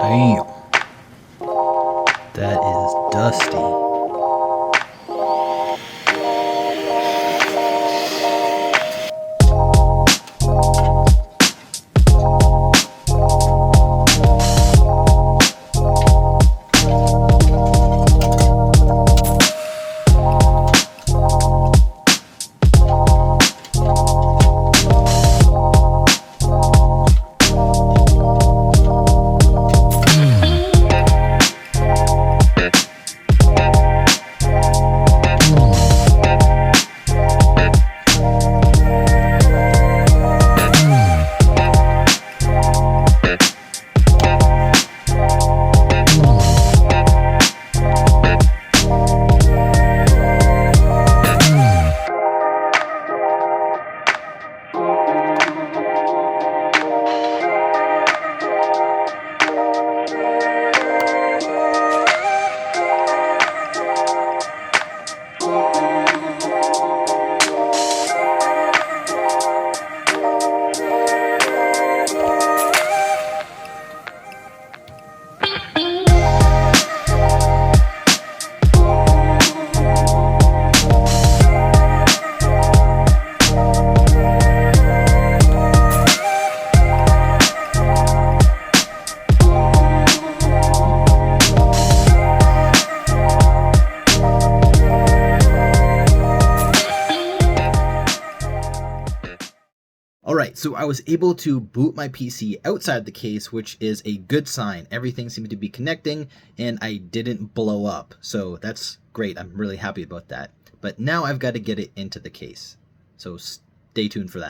Damn. That is dusty. Alright, so I was able to boot my PC outside the case, which is a good sign. Everything seemed to be connecting, and I didn't blow up. So that's great. I'm really happy about that. But now I've got to get it into the case. So stay tuned for that.